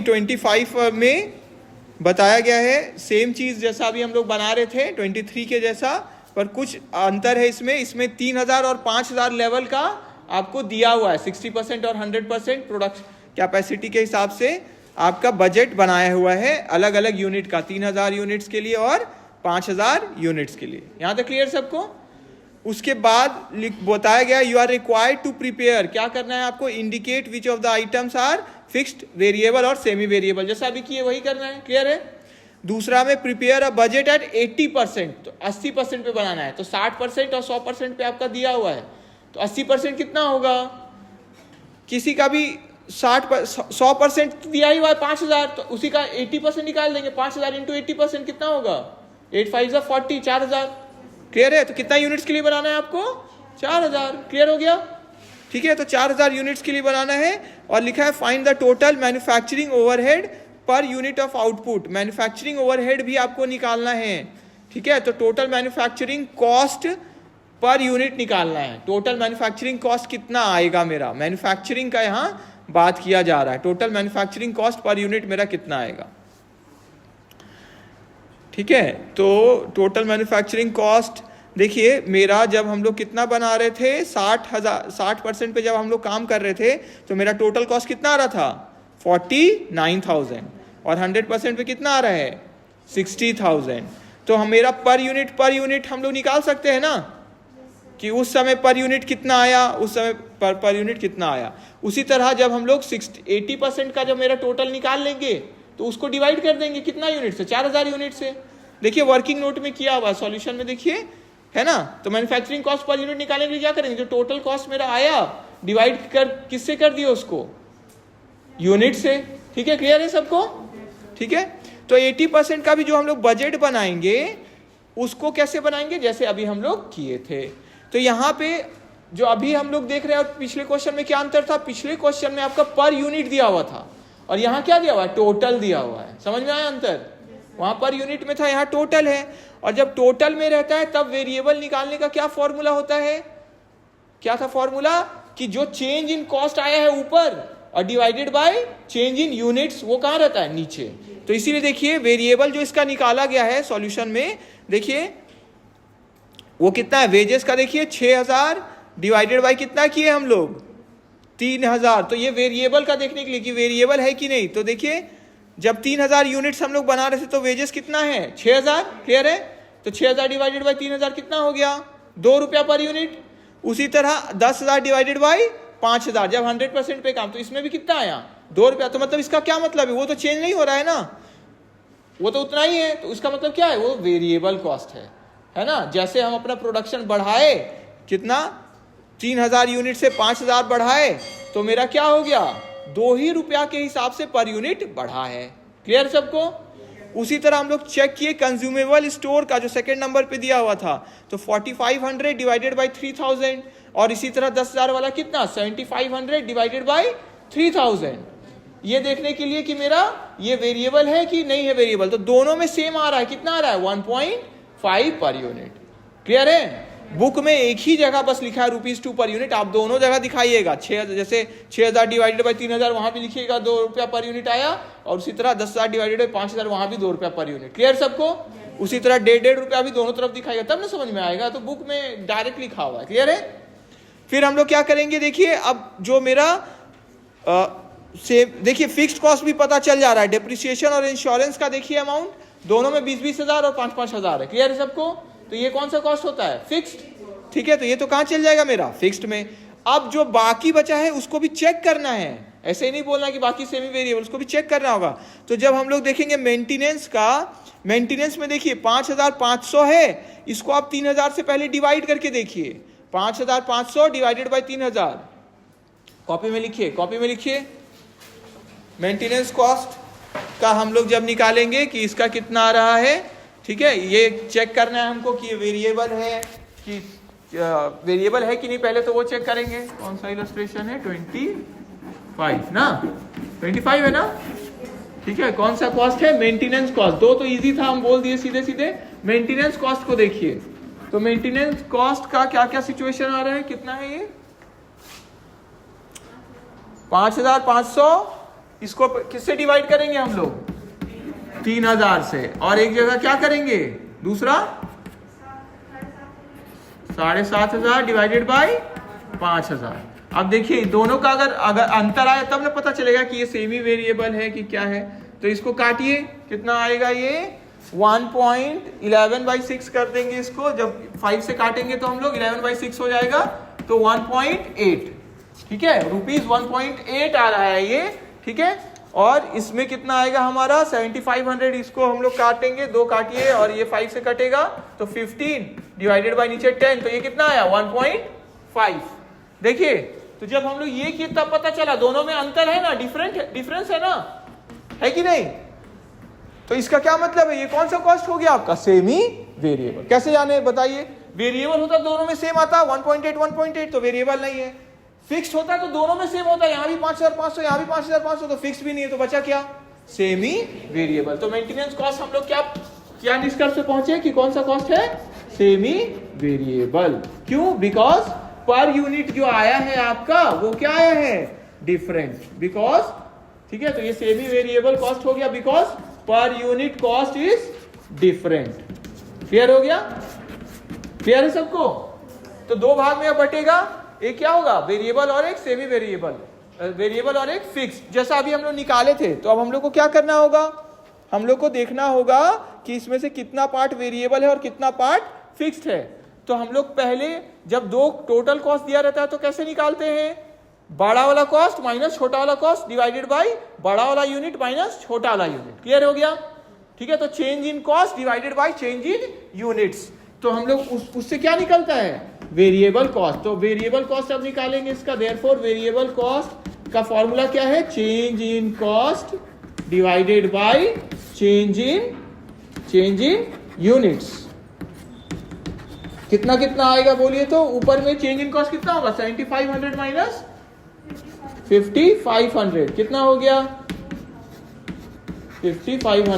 25 में बताया गया है सेम चीज जैसा अभी हम लोग बना रहे थे 23 के जैसा, पर कुछ अंतर है इसमें 3000 और 5000 लेवल का आपको दिया हुआ है। 60% और 100% प्रोडक्ट कैपेसिटी के हिसाब से आपका बजट बनाया हुआ है अलग अलग यूनिट का, 3000 यूनिट्स के लिए और 5000 यूनिट्स के लिए। यहां तक क्लियर सबको? उसके बाद बताया गया you are required to prepare, क्या करना है आपको, indicate which of the items are fixed, variable और सेमी वेरिएबल, जैसा अभी किए वही करना है। क्लियर है? दूसरा में प्रिपेयर अ बजट एट 80%, तो 80% पे बनाना है। तो 60% और 100% पे आपका दिया हुआ है, तो 80% कितना होगा? किसी का भी 100% दिया ही हुआ है 5000, तो उसी का 80% निकाल देंगे। 5000 इंटू 80% कितना होगा? 8 5 40, 4000। क्लियर है? तो कितना यूनिट्स के लिए बनाना है आपको? 4000। क्लियर हो गया? ठीक है, तो 4000 यूनिट्स के लिए बनाना है। और लिखा है find the total manufacturing overhead per unit of output. Manufacturing overhead भी आपको निकालना है। ठीक है, तो total manufacturing cost per unit निकालना है। टोटल मैन्युफैक्चरिंग कॉस्ट कितना आएगा मेरा, मैन्युफैक्चरिंग का यहां बात किया जा रहा है। Total manufacturing cost per unit मेरा कितना आएगा। ठीक है, तो टोटल मैन्युफैक्चरिंग कॉस्ट देखिए मेरा, जब हम लोग कितना बना रहे थे 60% पे जब हम लोग काम कर रहे थे तो मेरा टोटल कॉस्ट कितना आ रहा था 49,000, और 100% पे कितना आ रहा है 60,000। तो हम मेरा पर यूनिट हम लोग निकाल सकते हैं ना कि उस समय पर यूनिट कितना आया, उस समय पर यूनिट कितना आया। उसी तरह जब हम लोग 80% का जब मेरा टोटल निकाल लेंगे तो उसको डिवाइड कर देंगे कितना यूनिट से, 4000 यूनिट से। देखिए वर्किंग नोट में किया हुआ, सॉल्यूशन में देखिए है ना। तो मैन्युफैक्चरिंग कॉस्ट पर यूनिट निकालने के लिए क्या करेंगे, जो टोटल कॉस्ट मेरा आया डिवाइड कर किससे कर दिया, उसको यूनिट से। ठीक है, क्लियर है सबको? ठीक है, तो 80% का भी जो हम लोग बजट बनाएंगे उसको कैसे बनाएंगे, जैसे अभी हम लोग किए थे। तो यहाँ पे जो अभी हम लोग देख रहे हैं और पिछले क्वेश्चन में क्या अंतर था, पिछले क्वेश्चन में आपका पर यूनिट दिया हुआ था और यहाँ क्या दिया हुआ है, टोटल दिया हुआ है। समझ में आया अंतर? वहां पर यूनिट में था, यहाँ टोटल है। और जब टोटल में रहता है तब वेरिएबल निकालने का क्या फॉर्मूला होता है, क्या था फॉर्मूला, कि जो चेंज इन कॉस्ट आया है ऊपर और divided by change in units, वो कहां रहता है, नीचे। तो इसीलिए देखिए वेरिएबल जो इसका निकाला गया है सॉल्यूशन में, देखिए वो कितना है, वेजेस का देखिए 6000 डिवाइडेड बाय कितना किए हम लोग 3000। तो ये वेरिएबल का देखने के लिए कि वेरिएबल है कि नहीं। तो देखिए जब 3000 यूनिट्स हम लोग बना रहे थे तो वेजेस कितना है 6000। क्लियर है? तो 6000 डिवाइडेड बाय 3000 कितना हो गया, 2 रुपया पर यूनिट। उसी तरह 10,000 डिवाइडेड बाय 5000, जब 100% पे काम, तो इसमें भी कितना आया 2 रुपया। तो मतलब इसका क्या मतलब है, वो तो चेंज नहीं हो रहा है ना, वो तो उतना ही है। तो इसका मतलब क्या है, वो वेरिएबल कॉस्ट है ना। जैसे हम अपना प्रोडक्शन बढ़ाए, कितना 3000 यूनिट से 5000 बढ़ाए, तो मेरा क्या हो गया 2 ही रुपया के हिसाब से पर यूनिट बढ़ा है। क्लियर सबको? उसी तरह हम लोग चेक किए कंज्यूमेबल स्टोर का जो सेकंड नंबर पे दिया हुआ था, तो 4500 डिवाइडेड बाय 3000, और इसी तरह 10,000 वाला कितना 7500 डिवाइडेड बाय 3000। ये देखने के लिए कि मेरा ये वेरिएबल है कि नहीं है वेरिएबल। तो दोनों में सेम आ रहा है, कितना आ रहा है 1.5 पर यूनिट। क्लियर है? बुक में एक ही जगह बस लिखा है ₹2 पर यूनिट, आप दोनों जगह दिखाइएगा। 6000 जैसे 6000 डिवाइडेड बाय 3000 वहां भी लिखिएगा 2 रुपया पर यूनिट आया, और उसी तरह 10,000 डिवाइडेड बाय 5000 वहां भी 2 रुपया पर यूनिट। क्लियर सबको? उसी तरह 1.5 रुपया भी दोनों तरफ दिखाएगा, तब ना समझ में आएगा। तो बुक में डायरेक्ट लिखा हुआ है। क्लियर है? फिर हम लोग क्या करेंगे, देखिए अब जो मेरा देखिए फिक्स्ड कॉस्ट भी पता चल जा रहा है, डिप्रिसिएशन और इंश्योरेंस का देखिए अमाउंट दोनों में 20-20 हजार और 5-5 हजार है। क्लियर है सबको? तो ये कौन सा कॉस्ट होता है, फिक्स्ड। ठीक है, तो ये तो कहां चल जाएगा मेरा, फिक्स्ड में। अब जो बाकी बचा है उसको भी चेक करना है, ऐसे ही नहीं बोलना कि बाकी सेमी वेरिएबल, उसको भी चेक करना होगा। तो जब हम लोग देखेंगे मेंटेनेंस का, मेंटेनेंस में देखिए 5500 है, इसको आप 3000 से पहले डिवाइड करके देखिए, 5500 डिवाइडेड बाय 3000। कॉपी में लिखिए, कॉपी में लिखिए। मेंटेनेंस कॉस्ट का हम लोग जब निकालेंगे कि इसका कितना आ रहा है, ठीक है, ये चेक करना है हमको कि वेरिएबल है कि वेरिएबल है कि नहीं, पहले तो वो चेक करेंगे। कौन सा इलस्ट्रेशन है, 25 ना, 25 है ना। ठीक है, कौन सा कॉस्ट है, मेंटेनेंस कॉस्ट। दो तो इजी था, हम बोल दिए सीधे सीधे। मेंटेनेंस कॉस्ट को देखिए, तो मेंटेनेंस कॉस्ट का क्या क्या सिचुएशन आ रहा है, कितना है ये 5500 इसको किससे डिवाइड करेंगे हम लोग? 3000 से। और एक जगह क्या करेंगे? दूसरा 7500 डिवाइडेड बाय 5000। अब देखिए दोनों का अगर अंतर आया तब ना पता चलेगा कि ये सेमी वेरिएबल है कि क्या है। तो इसको काटिए, कितना आएगा ये? 1.11/6 कर देंगे इसको। जब 5 से काटेंगे तो हम लोग 11/6 हो जाएगा, तो 1.8। ठीक है, ₹1.8 आ रहा है ये। ठीक है, और इसमें कितना आएगा हमारा? 7500। इसको हम लोग काटेंगे, 2 काटिए और ये 5 से कटेगा तो 15 डिवाइडेड बाय नीचे 10, तो ये कितना आया? 1.5। देखिए, तो जब हम लोग ये किए तब पता चला दोनों में अंतर है ना, डिफरेंस है ना, है कि नहीं? तो इसका क्या मतलब है? ये कौन सा कॉस्ट हो गया आपका? Semi variable. कैसे जाने बताइए? वेरिएबल होता दोनों में सेम आता, 1.8 तो वेरिएबल नहीं है। फिक्स्ड होता तो दोनों में सेम होता, यहाँ भी 5500 यहाँ भी 5500, तो फिक्स भी नहीं है, तो बचा क्या? Semi variable. तो मेंटेनेंस कॉस्ट हम लोग क्या निष्कर्ष पे पहुंचे कि कौन सा कॉस्ट है? Semi variable. क्यों? बिकॉज पर यूनिट जो आया है आपका वो क्या आया है? डिफरेंट। बिकॉज, ठीक है, तो ये सेमी वेरिएबल कॉस्ट हो गया because per unit cost is different. Clear हो गया? क्लियर है सबको? तो 2 भाग में अब बटेगा, एक क्या होगा? वेरिएबल और एक सेमी वेरिएबल, वेरिएबल और एक फिक्स। जैसा अभी हम लोग निकाले थे, तो अब हम लोग को क्या करना होगा? हम लोग को देखना होगा कि इसमें से कितना पार्ट वेरिएबल है और कितना पार्ट फिक्स्ड है। तो हम लोग पहले जब 2 टोटल कॉस्ट दिया रहता है तो कैसे निकालते हैं? बड़ा वाला कॉस्ट माइनस छोटा वाला कॉस्ट डिवाइडेड बाय बड़ा वाला यूनिट माइनस छोटा वाला यूनिट। क्लियर हो गया? ठीक है, तो change in cost divided by change in units. तो हम लोग उससे क्या निकलता है? Variable cost. तो वेरिएबल कॉस्ट अब निकालेंगे इसका। देयरफॉर वेरिएबल कॉस्ट का फॉर्मूला क्या है? Change in cost divided by change in units. कितना कितना आएगा बोलिए? तो ऊपर में चेंज इन कॉस्ट कितना होगा? 7500 माइनस 5500 कितना हो गया? 5500।